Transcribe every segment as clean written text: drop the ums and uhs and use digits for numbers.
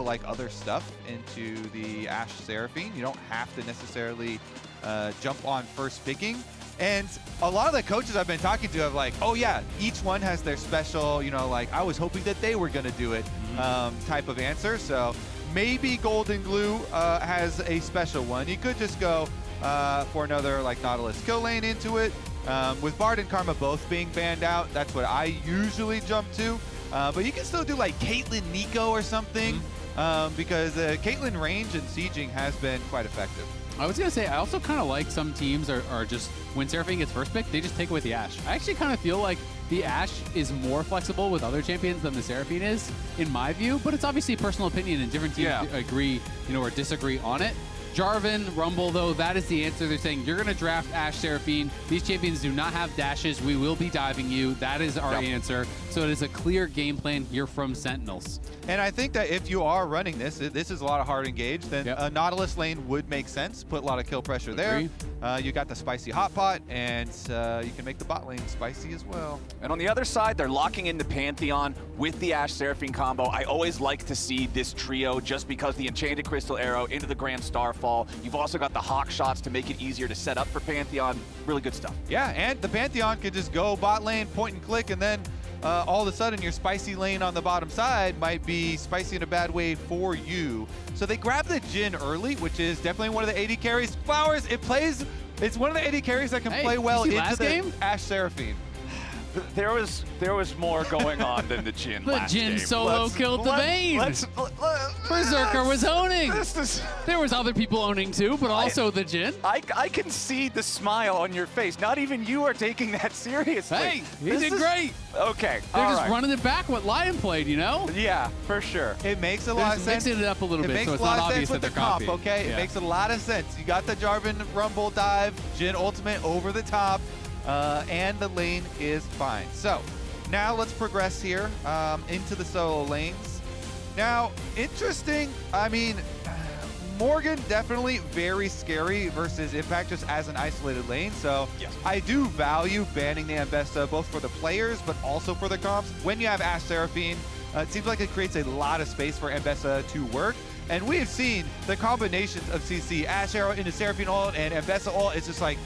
like other stuff into the Ashe Seraphine. You don't have to necessarily jump on first picking. And a lot of the coaches I've been talking to have like, oh yeah, each one has their special, you know, like I was hoping that they were gonna do it type of answer. So maybe Golden Glue has a special one. You could just go for another like Nautilus kill lane into it. With Bard and Karma both being banned out, that's what I usually jump to. But you can still do like Caitlyn Nico or something because Caitlyn range and sieging has been quite effective. I was going to say, I also kind of like some teams are just, when Seraphine gets first pick, they just take away the Ashe. I actually kind of feel like the Ashe is more flexible with other champions than the Seraphine is, in my view, but it's obviously a personal opinion and different teams agree, you know, or disagree on it. Jarvan, Rumble, though, that is the answer. They're saying you're going to draft Ashe Seraphine. These champions do not have dashes. We will be diving you. That is our answer. So it is a clear game plan here from Sentinels. And I think that if you are running this is a lot of hard engage, then a Nautilus lane would make sense. Put a lot of kill pressure there. You got the spicy hot pot, and you can make the bot lane spicy as well. And on the other side, they're locking in the Pantheon with the Ashe Seraphine combo. I always like to see this trio just because the Enchanted Crystal Arrow into the Grand Starfall. You've also got the Hawk shots to make it easier to set up for Pantheon. Really good stuff. Yeah, and the Pantheon could just go bot lane, point and click, and then all of a sudden your spicy lane on the bottom side might be spicy in a bad way for you. So they grab the Jhin early, which is definitely one of the AD carries. Flowers, it's one of the AD carries that can play well into the Ashe Seraphine. There was more going on than the Jhin last game. The Jhin solo killed the Vayne. Berserker was owning. There was other people owning too, but also the Jhin. I can see the smile on your face. Not even you are taking that seriously. Hey, he did great. Okay, They're just running it back what Lion played, you know? Yeah, for sure. It makes a lot of sense. Mixing it up a little bit, so it's not obvious that they're copying. Okay, it makes a lot of sense. You got the Jarvan Rumble dive, Jhin ultimate over the top. And the lane is fine. So now let's progress here into the solo lanes. Now, interesting, I mean, Morgan definitely very scary versus Impact just as an isolated lane. So I do value banning the Ambessa both for the players but also for the comps. When you have Ashe Seraphine, it seems like it creates a lot of space for Ambessa to work. And we have seen the combinations of CC, Ashe Arrow into Seraphine ult and Ambessa ult. It's just like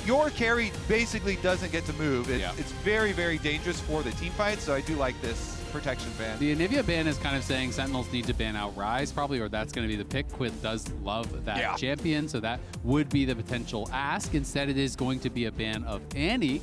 your carry basically doesn't get to move. It's very, very dangerous for the team fight, so I do like this protection ban. The Anivia ban is kind of saying Sentinels need to ban out Ryze probably, or that's going to be the pick. QUID does love that champion, so that would be the potential ask. Instead, it is going to be a ban of Annie.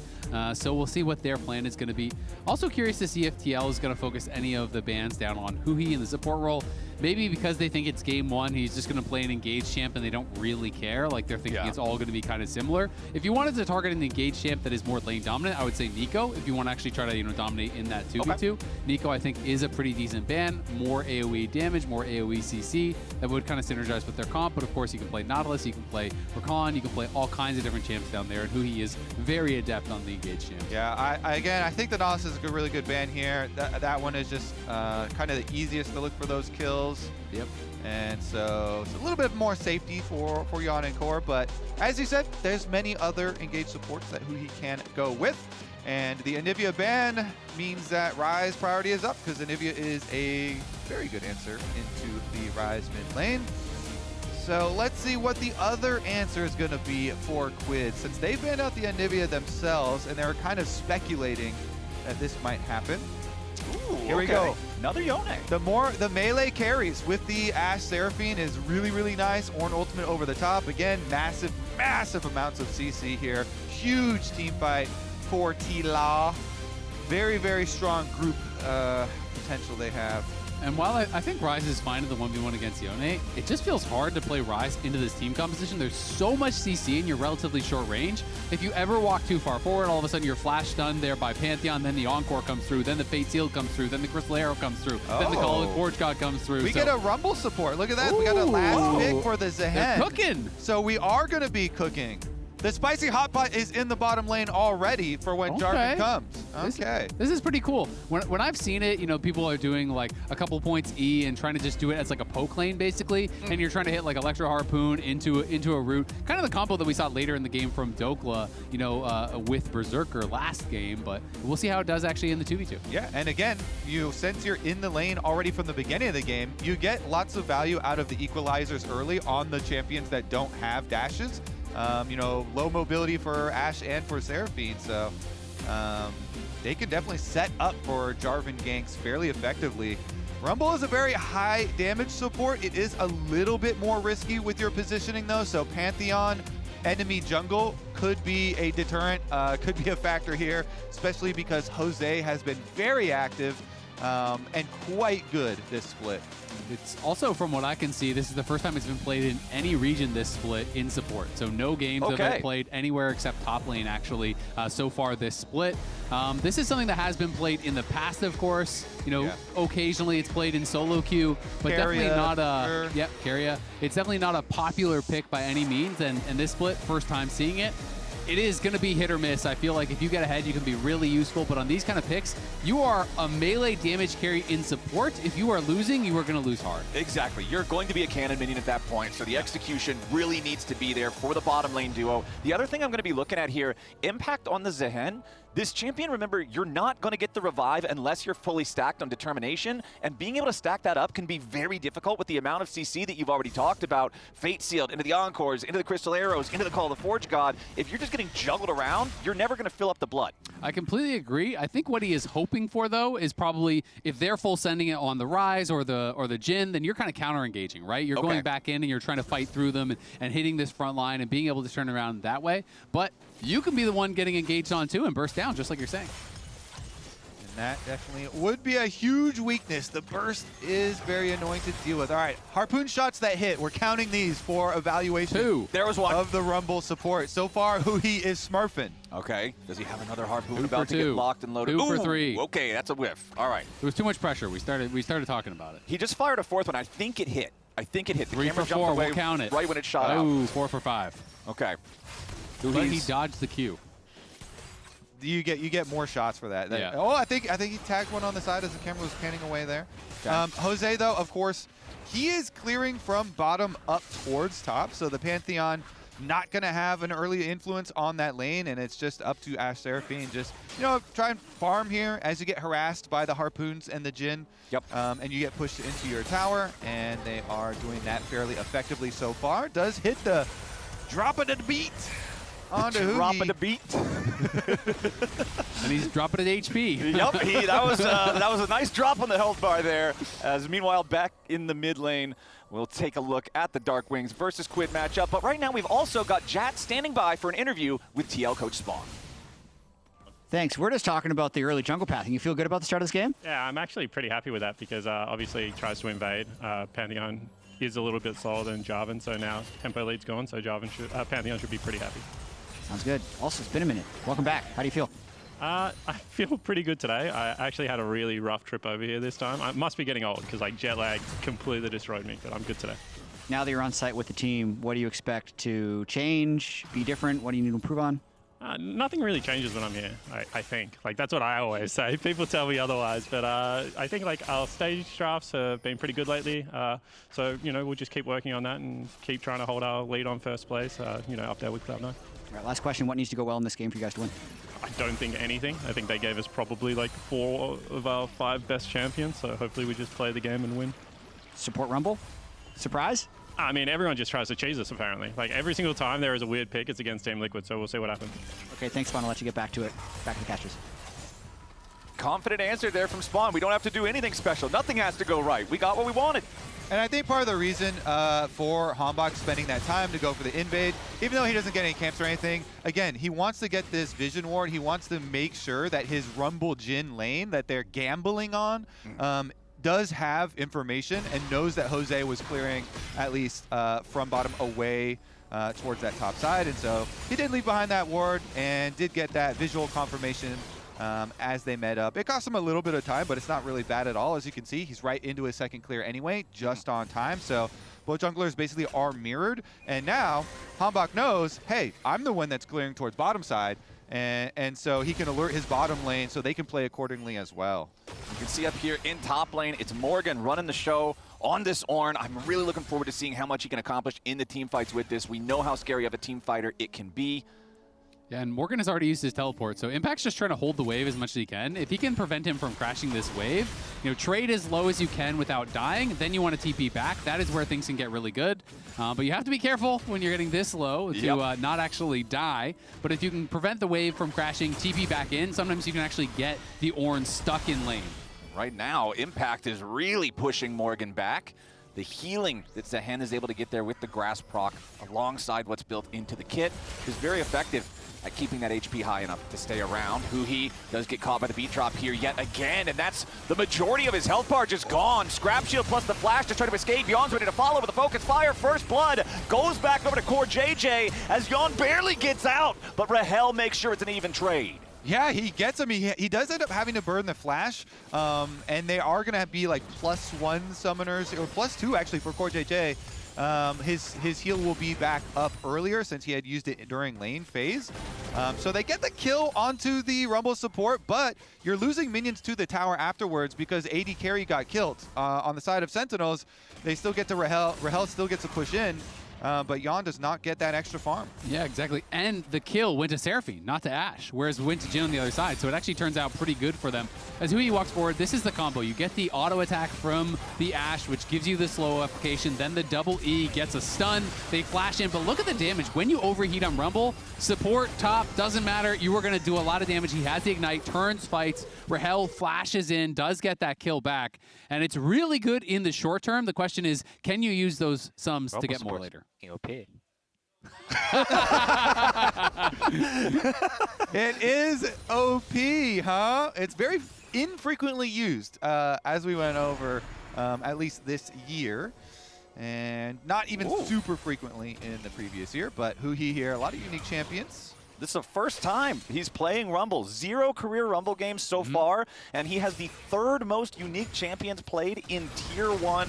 So we'll see what their plan is going to be. Also curious to see if TL is going to focus any of the bans down on huhi in the support role. Maybe because they think it's game one, he's just going to play an engaged champ and they don't really care. Like they're thinking it's all going to be kind of similar. If you wanted to target an engaged champ that is more lane dominant, I would say Nico. If you want to actually try to dominate in that 2v2, Nico I think is a pretty decent ban. More AoE damage, more AoE CC. That would kind of synergize with their comp. But of course you can play Nautilus, you can play Rakan, you can play all kinds of different champs down there. And huhi is very adept on the engaged champs. Yeah, I think the Nautilus is a really good ban here. That one is just kind of the easiest to look for those kills. Yep. And so it's a little bit more safety for Yeon and Core, but as you said, there's many other engaged supports that huhi can go with. And the Anivia ban means that Ryze priority is up because Anivia is a very good answer into the Ryze mid lane. So let's see what the other answer is going to be for QUID, since they banned out the Anivia themselves and they were kind of speculating that this might happen. Ooh, here we go. Another Yone. The melee carries with the Ashe Seraphine is really, really nice. Ornn ultimate over the top. Again, massive amounts of CC here. Huge team fight for TL. Very, very strong group potential they have. And while I think Ryze is fine in the 1v1 against Yone, it just feels hard to play Ryze into this team composition. There's so much CC in your relatively short range. If you ever walk too far forward, all of a sudden you're flash stunned there by Pantheon, then the Encore comes through, then the Fate Seal comes through, then the Crystal Arrow comes through, then the Call of the Forge God comes through. We get a Rumble support. Look at that. We got a last pick for the Zaahen. They're cooking. So we are going to be cooking. The spicy hot pot is in the bottom lane already for when Jarvan comes. Okay. This is pretty cool. When I've seen it, you know, people are doing like a couple points E and trying to just do it as like a poke lane basically, and you're trying to hit like Electro Harpoon into a root. Kind of the combo that we saw later in the game from Dokla, you know, with Berserker last game, but we'll see how it does actually in the 2v2. Yeah, and again, since you're in the lane already from the beginning of the game, you get lots of value out of the equalizers early on the champions that don't have dashes. You know, low mobility for Ashe and for Seraphine, so they can definitely set up for Jarvan ganks fairly effectively. Rumble is a very high damage support. It is a little bit more risky with your positioning though, so Pantheon enemy jungle could be a deterrent, could be a factor here, especially because Jose has been very active and quite good this split. It's also, from what I can see, this is the first time it's been played in any region this split in support. So no games have been played anywhere except top lane, actually, so far this split. This is something that has been played in the past, of course. You know, occasionally it's played in solo queue, but definitely not a... Yep, Keria. It's definitely not a popular pick by any means, and this split, first time seeing it. It is going to be hit or miss. I feel like if you get ahead, you can be really useful. But on these kind of picks, you are a melee damage carry in support. If you are losing, you are going to lose hard. Exactly. You're going to be a cannon minion at that point, so the execution really needs to be there for the bottom lane duo. The other thing I'm going to be looking at here, impact on the Zaahen. This champion, remember, you're not going to get the revive unless you're fully stacked on determination, and being able to stack that up can be very difficult with the amount of CC that you've already talked about. Fate Sealed, into the Encores, into the Crystal Arrows, into the Call of the Forge God. If you're just getting juggled around, you're never going to fill up the blood. I completely agree. I think what he is hoping for, though, is probably if they're full sending it on the Ryze or the Jhin, then you're kind of counter-engaging, right? You're going back in and you're trying to fight through them and hitting this front line and being able to turn around that way. But you can be the one getting engaged on, too, and burst down, just like you're saying. And that definitely would be a huge weakness. The burst is very annoying to deal with. All right, harpoon shots that hit. We're counting these for evaluation. 2. There was one. Of the Rumble support. So far, huhi is smurfing. Okay. Does he have another harpoon 2 about for to 2. get locked and loaded? 2 for 3. Okay, that's a whiff. All right. There was too much pressure. We started talking about it. He just fired a fourth one. I think it hit. The 3 camera for 4. jumped away We'll count it. right when it shot out. Ooh, 4 for 5. Okay. But he dodged the Q. You get more shots for that. Yeah. Oh, I think he tagged one on the side as the camera was panning away there. Okay. Jose, though, of course, he is clearing from bottom up towards top, so the Pantheon not going to have an early influence on that lane, and it's just up to Ashe Seraphine. Just, you know, try and farm here as you get harassed by the harpoons and the Jhin. Yep. And you get pushed into your tower, and they are doing that fairly effectively so far. Does hit the drop of the beat onto huhi. Drop of the beat. And he's dropping at HP. Yup, that was a nice drop on the health bar there. As meanwhile, back in the mid lane, we'll take a look at the DARKWINGS versus QUID matchup. But right now, we've also got Jat standing by for an interview with TL coach Spawn. Thanks. We're just talking about the early jungle pathing. You feel good about the start of this game? Yeah, I'm actually pretty happy with that because obviously he tries to invade. Pantheon is a little bit slower than Jarvan, so now tempo lead's gone, so Pantheon should be pretty happy. Sounds good. Also, it's been a minute. Welcome back. How do you feel? I feel pretty good today. I actually had a really rough trip over here this time. I must be getting old because like jet lag completely destroyed me, but I'm good today. Now that you're on site with the team, what do you expect to change, be different? What do you need to improve on? Nothing really changes when I'm here, I think. Like, that's what I always say. People tell me otherwise, but I think like our stage drafts have been pretty good lately. So, you know, we'll just keep working on that and keep trying to hold our lead on first place, you know, up there with Cloud9. All right, last question. What needs to go well in this game for you guys to win? I don't think anything. I think they gave us probably like 4 of our 5 best champions, so hopefully we just play the game and win. Support Rumble? Surprise? I mean, everyone just tries to cheese us, apparently. Like, every single time there is a weird pick, it's against Team Liquid, so we'll see what happens. Okay, thanks, Spawn. I'll let you get back to it. Back to the casters. Confident answer there from Spawn. We don't have to do anything special. Nothing has to go right. We got what we wanted. And I think part of the reason for HamBak spending that time to go for the invade, even though he doesn't get any camps or anything, again, he wants to get this vision ward. He wants to make sure that his Rumble Jhin lane that they're gambling on does have information and knows that Jose was clearing at least from bottom away towards that top side. And so he did leave behind that ward and did get that visual confirmation as they met up. It cost him a little bit of time, but it's not really bad at all. As you can see, he's right into his second clear anyway, just on time. So both junglers basically are mirrored. And now HamBak knows, hey, I'm the one that's clearing towards bottom side. And so he can alert his bottom lane so they can play accordingly as well. You can see up here in top lane, it's Morgan running the show on this Ornn. I'm really looking forward to seeing how much he can accomplish in the team fights with this. We know how scary of a team fighter it can be. Yeah, and Morgan has already used his teleport, so Impact's just trying to hold the wave as much as he can. If he can prevent him from crashing this wave, you know, trade as low as you can without dying, then you want to TP back. That is where things can get really good. But you have to be careful when you're getting this low to not actually die. But if you can prevent the wave from crashing, TP back in, sometimes you can actually get the Ornn stuck in lane. Right now, Impact is really pushing Morgan back. The healing that Zaahen is able to get there with the grass proc alongside what's built into the kit is very effective at keeping that HP high enough to stay around. Huhi does get caught by the beat drop here yet again, and that's the majority of his health bar just gone. Scrap shield plus the flash to try to escape. Yeon's ready to follow with a focus fire. First blood goes back over to CoreJJ as Yeon barely gets out, but Rahel makes sure it's an even trade. Yeah, he gets him. He does end up having to burn the flash, and they are going to be like +1 summoners, or +2 actually for CoreJJ. His heal will be back up earlier since he had used it during lane phase. So they get the kill onto the Rumble support, but you're losing minions to the tower afterwards because AD carry got killed. On the side of Sentinels, they still get to Rahel. Rahel still gets to push in. But Yeon does not get that extra farm. Yeah, exactly. And the kill went to Seraphine, not to Ashe, whereas it went to Jhin on the other side. So it actually turns out pretty good for them. As huhi walks forward, this is the combo. You get the auto attack from the Ashe, which gives you the slow application. Then the double E gets a stun. They flash in, but look at the damage. When you overheat on Rumble, support, top, doesn't matter. You are going to do a lot of damage. He has the ignite, turns, fights. Rahel flashes in, does get that kill back. And it's really good in the short term. The question is, can you use those sums to get more later? OP. It is OP, huh? It's very infrequently used, as we went over, at least this year. And not even super frequently in the previous year, but huhi here, a lot of unique champions. This is the first time he's playing Rumble. 0 career Rumble games so far, and he has the 3rd most unique champions played in Tier 1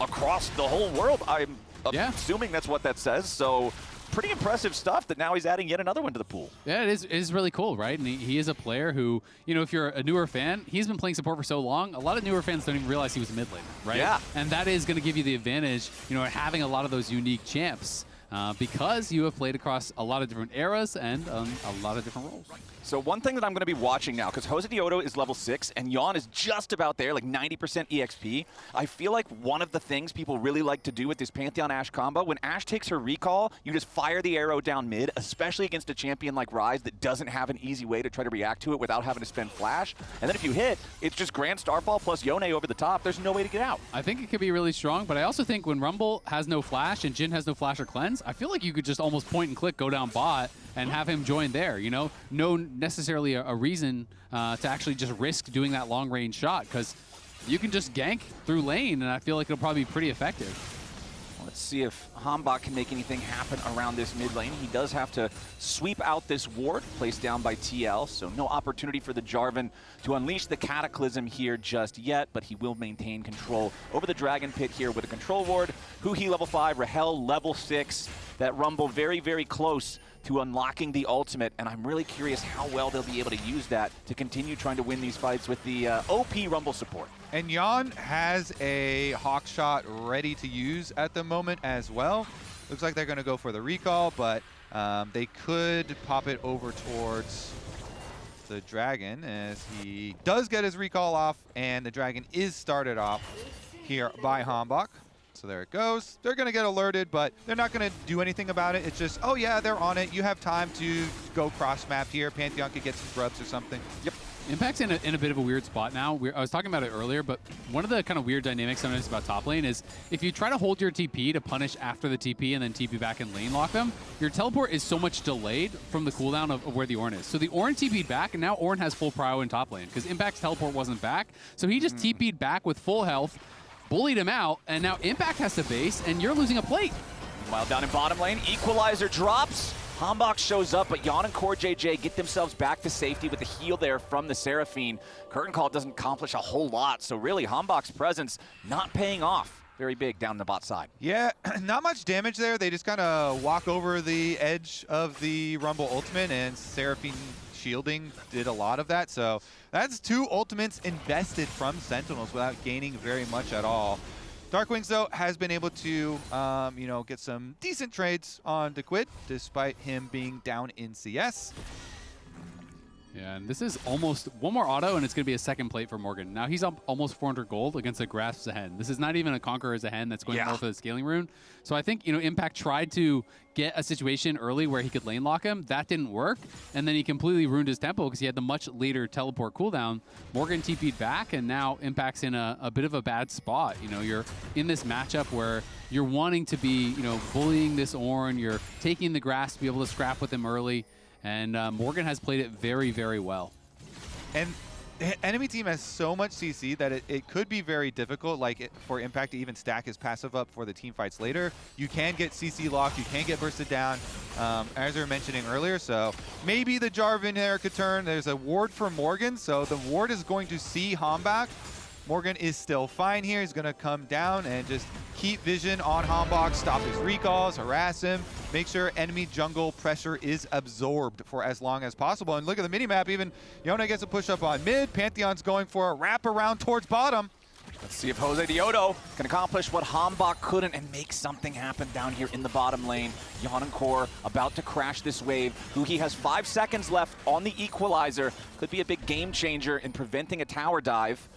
across the whole world. I'm assuming that's what that says, so pretty impressive stuff that now he's adding yet another one to the pool. Yeah, it is really cool, right? And he is a player who, you know, if you're a newer fan, he's been playing support for so long, a lot of newer fans don't even realize he was a mid laner, right? Yeah. And that is going to give you the advantage, you know, having a lot of those unique champs. Because you have played across a lot of different eras and a lot of different roles. So one thing that I'm going to be watching now, because Josedeodo is level 6 and Yeon is just about there, like 90% EXP. I feel like one of the things people really like to do with this Pantheon Ashe combo, when Ashe takes her recall, you just fire the arrow down mid, especially against a champion like Ryze that doesn't have an easy way to try to react to it without having to spend flash. And then if you hit, it's just Grand Starfall plus Yone over the top. There's no way to get out. I think it could be really strong, but I also think when Rumble has no flash and Jhin has no flash or cleanse, I feel like you could just almost point and click, go down bot, and have him join there, you know? No necessarily a reason to actually just risk doing that long-range shot, because you can just gank through lane, and I feel like it'll probably be pretty effective. Let's see if HamBak can make anything happen around this mid lane. He does have to sweep out this ward placed down by TL, so no opportunity for the Jarvan to unleash the Cataclysm here just yet, but he will maintain control over the Dragon Pit here with a control ward. huhi level 5, Rahel level 6. That Rumble very, very close to unlocking the ultimate, and I'm really curious how well they'll be able to use that to continue trying to win these fights with the OP Rumble support. And Yeon has a hawk shot ready to use at the moment as well. Looks like they're going to go for the recall, but they could pop it over towards the dragon as he does get his recall off, and the dragon is started off here by HamBak. So there it goes. They're going to get alerted, but they're not going to do anything about it. It's just, oh yeah, they're on it. You have time to go cross-map here. Pantheon could get some grubs or something. Yep. Impact's in a bit of a weird spot now. I was talking about it earlier, but one of the kind of weird dynamics sometimes about top lane is if you try to hold your TP to punish after the TP and then TP back and lane lock them, your teleport is so much delayed from the cooldown of where the Ornn is. So the Ornn TP'd back, and now Ornn has full prio in top lane because Impact's teleport wasn't back. So he just TP'd back with full health, bullied him out, and now Impact has to base, and you're losing a plate. While down in bottom lane, Equalizer drops. HamBak shows up, but Yeon and CoreJJ get themselves back to safety with the heal there from the Seraphine. Curtain Call doesn't accomplish a whole lot, so really HamBak's presence not paying off very big down the bot side. Yeah, not much damage there. They just kind of walk over the edge of the Rumble ultimate, and Seraphine shielding did a lot of that. So that's 2 ultimates invested from Sentinels without gaining very much at all. DARKWINGS, though, has been able to, you know, get some decent trades on the QUID, despite him being down in CS. Yeah, and this is almost one more auto, and it's going to be a second plate for Morgan. Now he's up almost 400 gold against a Grasp Zaahen. This is not even a Conqueror Zaahen that's going more for the scaling rune. So I think, you know, Impact tried to get a situation early where he could lane lock him. That didn't work, and then he completely ruined his tempo because he had the much later teleport cooldown. Morgan TP'd back, and now Impact's in a bit of a bad spot. You know, you're in this matchup where you're wanting to be, you know, bullying this Ornn. You're taking the Grasp to be able to scrap with him early. And Morgan has played it very, very well. And the enemy team has so much CC that it could be very difficult, like for Impact to even stack his passive up for the team fights later. You can get CC locked, you can get bursted down, as we were mentioning earlier. So maybe the Jarvan there could turn. There's a ward for Morgan, so the ward is going to see HamBak. Morgan is still fine here. He's going to come down and just keep vision on HamBak, stop his recalls, harass him, make sure enemy jungle pressure is absorbed for as long as possible. And look at the minimap, even Yone gets a push up on mid. Pantheon's going for a wrap around towards bottom. Let's see if Josedeodo can accomplish what HamBak couldn't and make something happen down here in the bottom lane. Yeon and Core about to crash this wave. Huhi has 5 seconds left on the equalizer. Could be a big game changer in preventing a tower dive.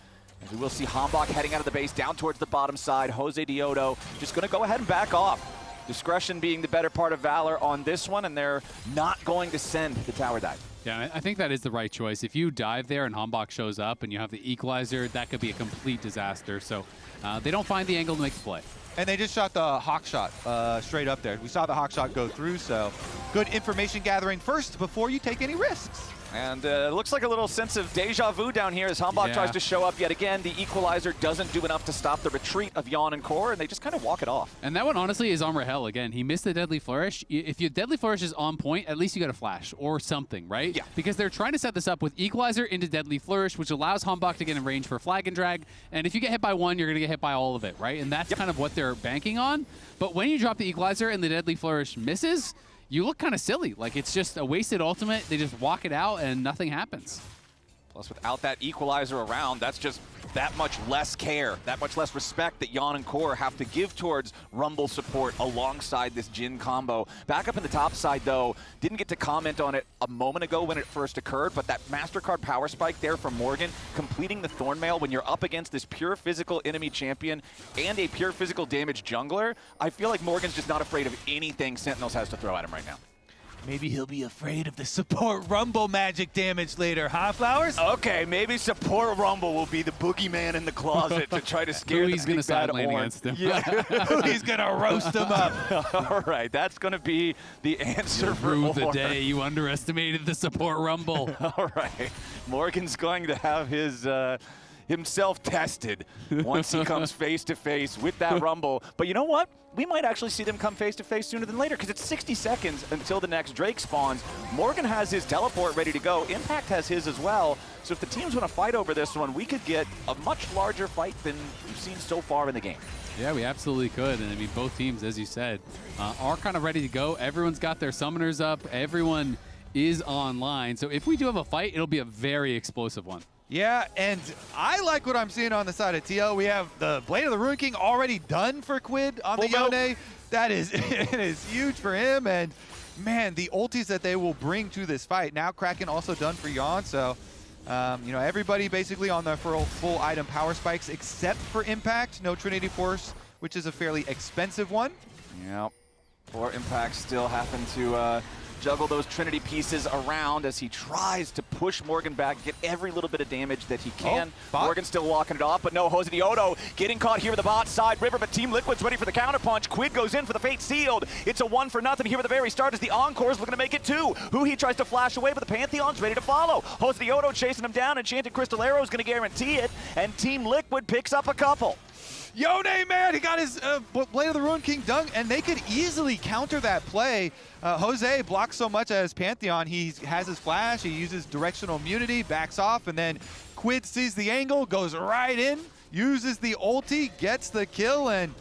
And we will see HamBak heading out of the base down towards the bottom side. Josedeodo just going to go ahead and back off. Discretion being the better part of valor on this one, and they're not going to send the tower dive. Yeah, I think that is the right choice. If you dive there and HamBak shows up and you have the equalizer, that could be a complete disaster. So they don't find the angle to make the play. And they just shot the hawk shot straight up there. We saw the hawk shot go through, so good information gathering first before you take any risks. And it looks like a little sense of deja vu down here as HamBak tries to show up yet again. The equalizer doesn't do enough to stop the retreat of Yeon and Core, and they just kind of walk it off. And that one, honestly, is on Rahel again. He missed the Deadly Flourish. If your Deadly Flourish is on point, at least you got a flash or something, right? Yeah. Because they're trying to set this up with equalizer into Deadly Flourish, which allows HamBak to get in range for flag and drag. And if you get hit by one, you're going to get hit by all of it, right? And that's kind of what they're banking on. But when you drop the equalizer and the Deadly Flourish misses, you look kind of silly. Like, it's just a wasted ultimate. They just walk it out and nothing happens. Plus, without that equalizer around, that's just that much less care, that much less respect that Yeon and Core have to give towards Rumble support alongside this Jhin combo. Back up in the top side, though, didn't get to comment on it a moment ago when it first occurred, but that MasterCard power spike there from Morgan, completing the Thornmail when you're up against this pure physical enemy champion and a pure physical damage jungler, I feel like Morgan's just not afraid of anything Sentinels has to throw at him right now. Maybe he'll be afraid of the support Rumble magic damage later, huh, Flowers? Okay, maybe support Rumble will be the boogeyman in the closet to try to scare He's going to side lane against him. Yeah. He's going to roast him up. All right, that's going to be the answer for Rue the Ornn. day you underestimated the support Rumble. All right, Morgan's going to have his himself tested once he comes face to face with that Rumble. But you know what? We might actually see them come face to face sooner than later because it's 60 seconds until the next Drake spawns. Morgan has his teleport ready to go. Impact has his as well. So if the teams want to fight over this one, we could get a much larger fight than we've seen so far in the game. Yeah, we absolutely could. And I mean, both teams, as you said, are kind of ready to go. Everyone's got their summoners up. Everyone is online. So if we do have a fight, it'll be a very explosive one. Yeah, and I like what I'm seeing on the side of TL. We have the Blade of the Ruin King already done for QUID on the Yone. That is, it is huge for him. And man, the ultis that they will bring to this fight. Now Kraken also done for Yeon. So, you know, everybody basically on the full item power spikes except for Impact. No Trinity Force, which is a fairly expensive one. Yep. Poor Impact still having to juggle those Trinity pieces around as he tries to push Morgan back, get every little bit of damage that he can. Morgan still walking it off, but no, Josedeodo getting caught here with the bot side. River, but Team Liquid's ready for the counterpunch. QUID goes in for the Fate Sealed. It's a 1-0 here at the very start as the Encore's looking to make it 2. Huhi tries to flash away, but the Pantheon's ready to follow. Josedeodo chasing him down. Enchanted Crystal Arrow is going to guarantee it, and Team Liquid picks up a couple. Yone, man, he got his Blade of the Ruin King done, and they could easily counter that play. Jose blocks so much as Pantheon. He has his flash, he uses directional immunity, backs off, and then QUID sees the angle, goes right in. uses the ulti, gets the kill, and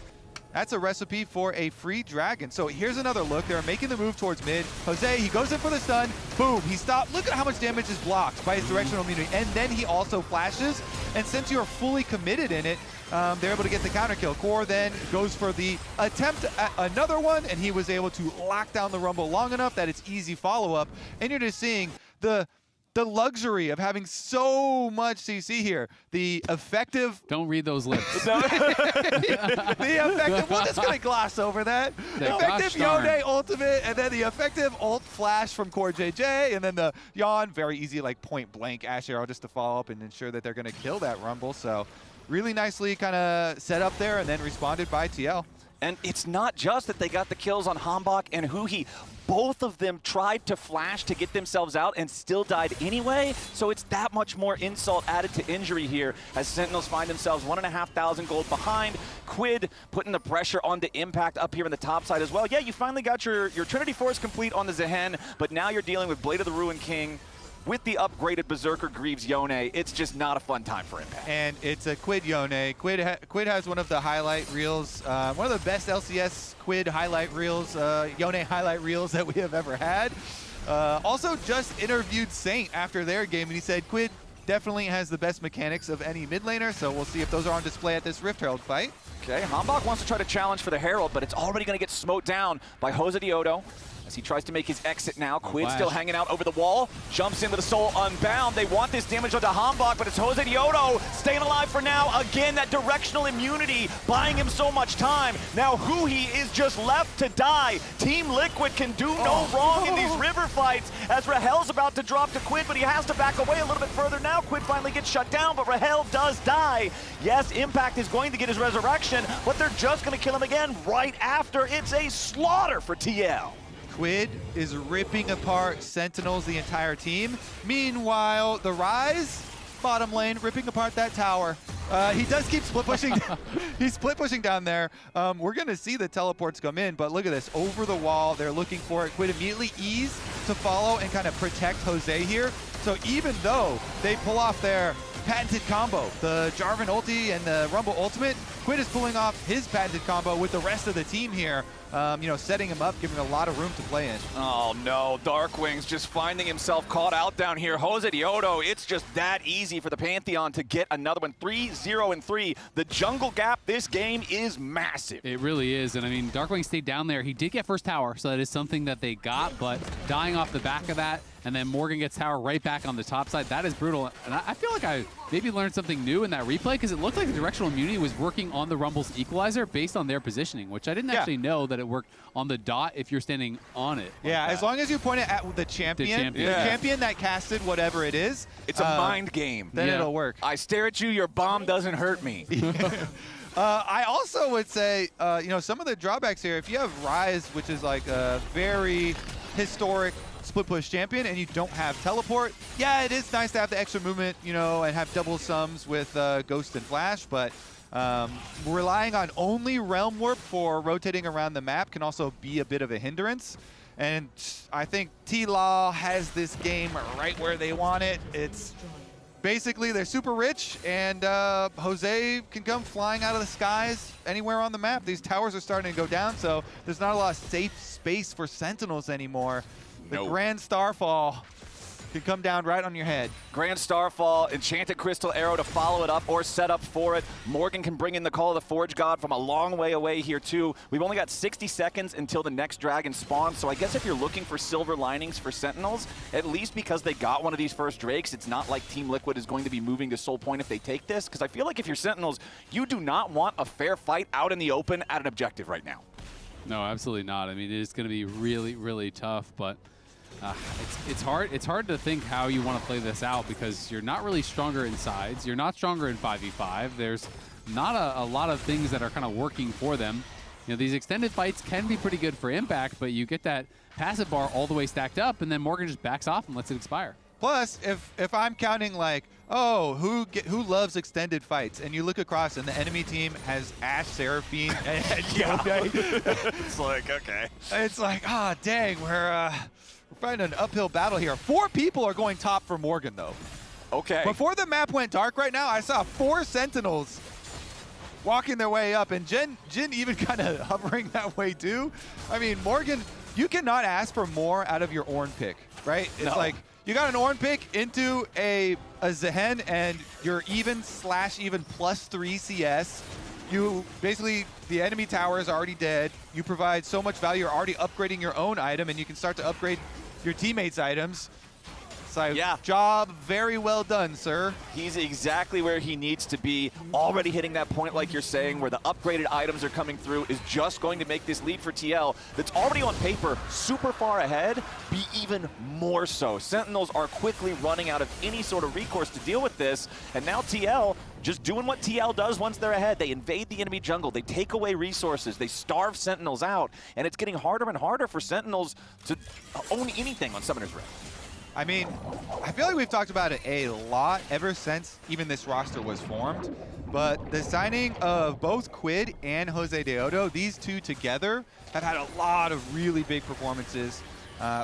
that's a recipe for a free dragon. So here's another look. They're making the move towards mid. Jose, he goes in for the stun. Boom, he stopped. Look at how much damage is blocked by his directional immunity. And then he also flashes. And since you're fully committed in it, they're able to get the counter kill. Core then goes for the attempt at another one, and he was able to lock down the Rumble long enough that it's easy follow-up. And you're just seeing the luxury of having so much CC here. The effective... Don't read those lips. the effective... We're just going to gloss over that. The effective Yone ultimate, and then the effective ult flash from CoreJJ, and then the Yeon, very easy, like point blank Ashe arrow just to follow up and ensure that they're going to kill that Rumble. So really nicely kind of set up there and then responded by TL. And it's not just that they got the kills on HamBak and huhi. Both of them tried to flash to get themselves out and still died anyway. So it's that much more insult added to injury here as Sentinels find themselves 1,500 gold behind. QUID putting the pressure on the Impact up here on the top side as well. Yeah, you finally got your Trinity Force complete on the Zaahen, but now you're dealing with Blade of the Ruined King with the upgraded Berserker Greaves Yone. It's just not a fun time for Impact. And it's a QUID Yone. QUID has one of the highlight reels, one of the best LCS QUID highlight reels, Yone highlight reels that we have ever had. Also just interviewed Saint after their game, and he said QUID definitely has the best mechanics of any mid laner, so we'll see if those are on display at this Rift Herald fight. Okay, HamBak wants to try to challenge for the Herald, but it's already going to get smote down by Josedeodo. As he tries to make his exit now, QUID still hanging out over the wall, jumps in with a soul unbound. They want this damage onto HamBak, but it's Josedeodo staying alive for now. Again, that directional immunity buying him so much time. Now huhi is just left to die. Team Liquid can do no wrong in these river fights as Rahel's about to drop to QUID, but he has to back away a little bit further now. QUID finally gets shut down, but Rahel does die. Yes, Impact is going to get his resurrection, but they're just going to kill him again right after. It's a slaughter for TL. QUID is ripping apart Sentinels, the entire team. Meanwhile, the Ryze, bottom lane, ripping apart that tower. He does keep split pushing. He's split pushing down there. We're going to see the teleports come in, but look at this. Over the wall, they're looking for it. QUID immediately ease to follow and kind of protect Jose here. So even though they pull off their patented combo, the Jarvan ulti and the Rumble ultimate, QUID is pulling off his patented combo with the rest of the team here, you know, setting him up, giving him a lot of room to play in. Oh no, DARKWINGS just finding himself caught out down here. Josedeodo, it's just that easy for the Pantheon to get another one. 3-0-3. The jungle gap this game is massive. It really is, and I mean, DARKWINGS stayed down there. He did get first tower, so that is something that they got, but dying off the back of that, and then Morgan gets tower right back on the top side, that is brutal. And I feel like I maybe learned something new in that replay, because it looked like the directional immunity was working on the Rumble's equalizer based on their positioning, which I didn't actually know that it worked on the dot if you're standing on it. Yeah, as long as you point it at the champion, the champion that casted whatever it is. It's a mind game. Then it'll work. I stare at you, your bomb doesn't hurt me. I also would say, you know, some of the drawbacks here, if you have Ryze, which is like a very historic split push champion, and you don't have teleport, yeah, it is nice to have the extra movement, you know, and have double sums with Ghost and Flash, but relying on only Realm Warp for rotating around the map can also be a bit of a hindrance. And I think T-Law has this game right where they want it. It's basically they're super rich, and Jose can come flying out of the skies anywhere on the map. These towers are starting to go down, so there's not a lot of safe space for Sentinels anymore. The Grand Starfall could come down right on your head. Grand Starfall, Enchanted Crystal Arrow to follow it up or set up for it. Morgan can bring in the Call of the Forge God from a long way away here too. We've only got 60 seconds until the next dragon spawns, so I guess if you're looking for silver linings for Sentinels, at least because they got one of these first Drakes, it's not like Team Liquid is going to be moving to Soul Point if they take this, because I feel like if you're Sentinels, you do not want a fair fight out in the open at an objective right now. No, absolutely not. I mean, it is going to be really, really tough, but it's hard to think how you want to play this out, because you're not really stronger in sides. You're not stronger in 5v5. There's not a lot of things that are kind of working for them. You know, these extended fights can be pretty good for Impact, but you get that passive bar all the way stacked up, and then Morgan just backs off and lets it expire. Plus, if I'm counting like, oh, who loves extended fights, and you look across and the enemy team has Ashe, Seraphine, and Yone. It's like, okay. It's like, ah, oh, dang, we're fighting an uphill battle here. 4 people are going top for Morgan, though. Okay. Before the map went dark right now, I saw 4 Sentinels walking their way up, and Jhin even kind of hovering that way too. I mean, Morgan, you cannot ask for more out of your Ornn pick, right? It's like you got an Ornn pick into a Zaahen, and you're even +3 CS. You basically, the enemy tower is already dead. You provide so much value. You're already upgrading your own item, and you can start to upgrade your teammates' items. So job very well done, sir. He's exactly where he needs to be. Already hitting that point, like you're saying, where the upgraded items are coming through is just going to make this lead for TL that's already on paper super far ahead be even more so. Sentinels are quickly running out of any sort of recourse to deal with this, and now TL just doing what TL does once they're ahead. They invade the enemy jungle, they take away resources, they starve Sentinels out, and it's getting harder and harder for Sentinels to own anything on Summoner's Rift. I mean, I feel like we've talked about it a lot ever since even this roster was formed, but the signing of both QUID and Josedeodo, these two together, have had a lot of really big performances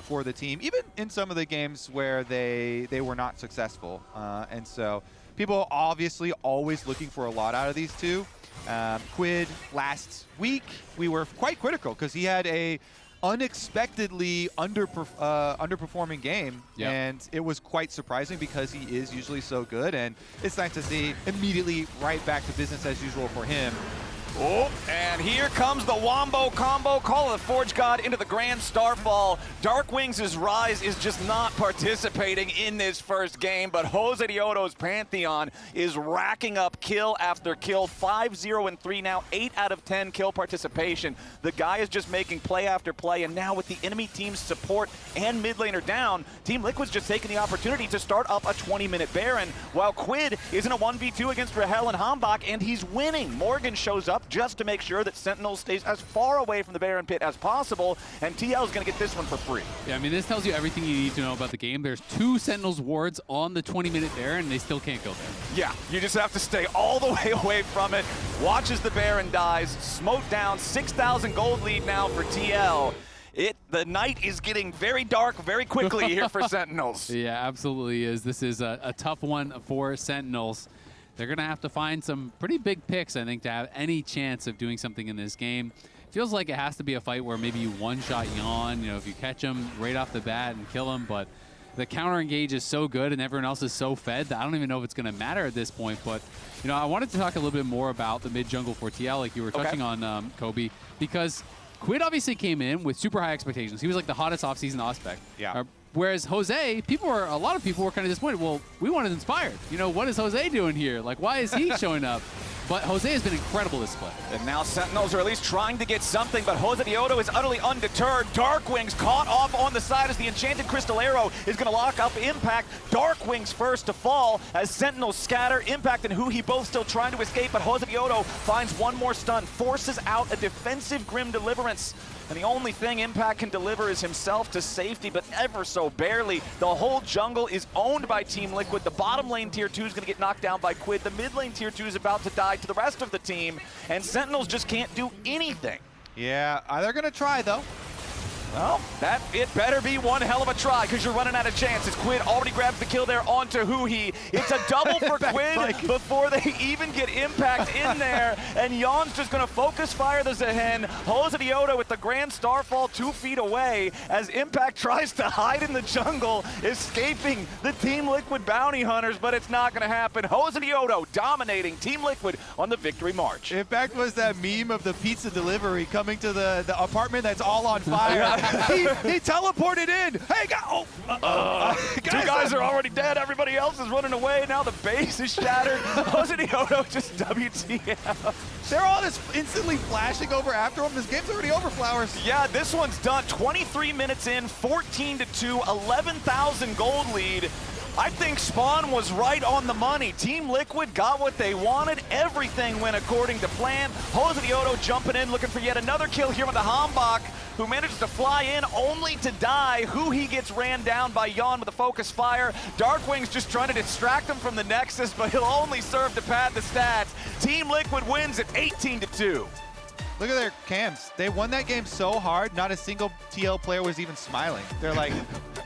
for the team, even in some of the games where they were not successful. And so people obviously always looking for a lot out of these two. QUID last week, we were quite critical because he had a unexpectedly underperforming game, and it was quite surprising because he is usually so good, and it's nice to see immediately right back to business as usual for him. Oh, and here comes the Wombo combo. Call of the Forge God into the Grand Starfall. DARKWINGS' Ryze is just not participating in this first game, but Josedeodo's Pantheon is racking up kill after kill. 5-0-3 now, 8 out of 10 kill participation. The guy is just making play after play, and now with the enemy team's support and mid laner down, Team Liquid's just taking the opportunity to start up a 20-minute Baron, while QUID is in a 1v2 against Rahel and HamBak, and he's winning. Morgan shows up just to make sure that Sentinels stays as far away from the Baron pit as possible, and TL is going to get this one for free. Yeah, I mean, this tells you everything you need to know about the game. There's 2 Sentinels wards on the 20-minute Baron, and they still can't go there. Yeah, you just have to stay all the way away from it. Watch as the Baron dies. Smoke down, 6,000 gold lead now for TL. The night is getting very dark very quickly here for Sentinels. Yeah, absolutely is. This is a tough one for Sentinels. They're going to have to find some pretty big picks, I think, to have any chance of doing something in this game. Feels like it has to be a fight where maybe you one-shot Yeon, if you catch him right off the bat and kill him, but the counter engage is so good and everyone else is so fed that I don't even know if it's going to matter at this point. But, I wanted to talk a little bit more about the mid-jungle for TL, like you were touching on, Kobe, because QUID obviously came in with super high expectations. He was like the hottest offseason aspect. Yeah. Whereas Jose, a lot of people were kind of disappointed. Well, we wanted Inspired. What is Jose doing here? Like, why is he showing up? But Jose has been incredible this play. And now Sentinels are at least trying to get something, but Josedeodo is utterly undeterred. DARKWINGS caught off on the side as the Enchanted Crystal Arrow is going to lock up Impact. DARKWINGS first to fall as Sentinels scatter. Impact and huhi both still trying to escape, but Josedeodo finds one more stun, forces out a defensive Grim Deliverance. And the only thing Impact can deliver is himself to safety, but ever so barely. The whole jungle is owned by Team Liquid. The bottom lane tier 2 is going to get knocked down by QUID. The mid lane tier 2 is about to die to the rest of the team, and Sentinels just can't do anything. Yeah, they're going to try, though. Well, it better be one hell of a try, because you're running out of chances. QUID already grabs the kill there onto huhi. It's a double for QUID before they even get Impact in there. And Yeon's just going to focus fire the Zaahen. Josedeodo with the Grand Starfall 2 feet away as Impact tries to hide in the jungle, escaping the Team Liquid bounty hunters, but it's not going to happen. Josedeodo dominating Team Liquid on the victory march. Impact was that meme of the pizza delivery coming to the apartment that's all on fire. he teleported in. Hey, Two guys are already dead. Everybody else is running away. Now the base is shattered. Josedeodo just WTF. They're all just instantly flashing over after him. This game's already over, Flowers. Yeah, this one's done. 23 minutes in, 14-2, 11,000 gold lead. I think Spawn was right on the money. Team Liquid got what they wanted. Everything went according to plan. Josedeodo jumping in, looking for yet another kill here with the HamBak, who manages to fly in only to die. huhi gets ran down by Yeon with a focus fire. DARKWINGS just trying to distract him from the Nexus, but he'll only serve to pad the stats. Team Liquid wins at 18-2. Look at their cams. They won that game so hard, not a single TL player was even smiling. They're like...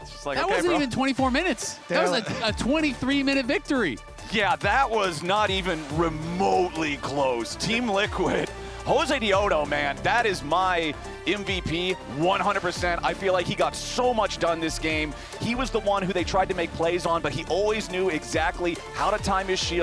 It's just like, that okay, wasn't bro. even 24 minutes. That was a 23-minute victory. Yeah, that was not even remotely close. Team Liquid, Josedeodo, man, that is my MVP 100%. I feel like he got so much done this game. He was the one who they tried to make plays on, but he always knew exactly how to time his shield,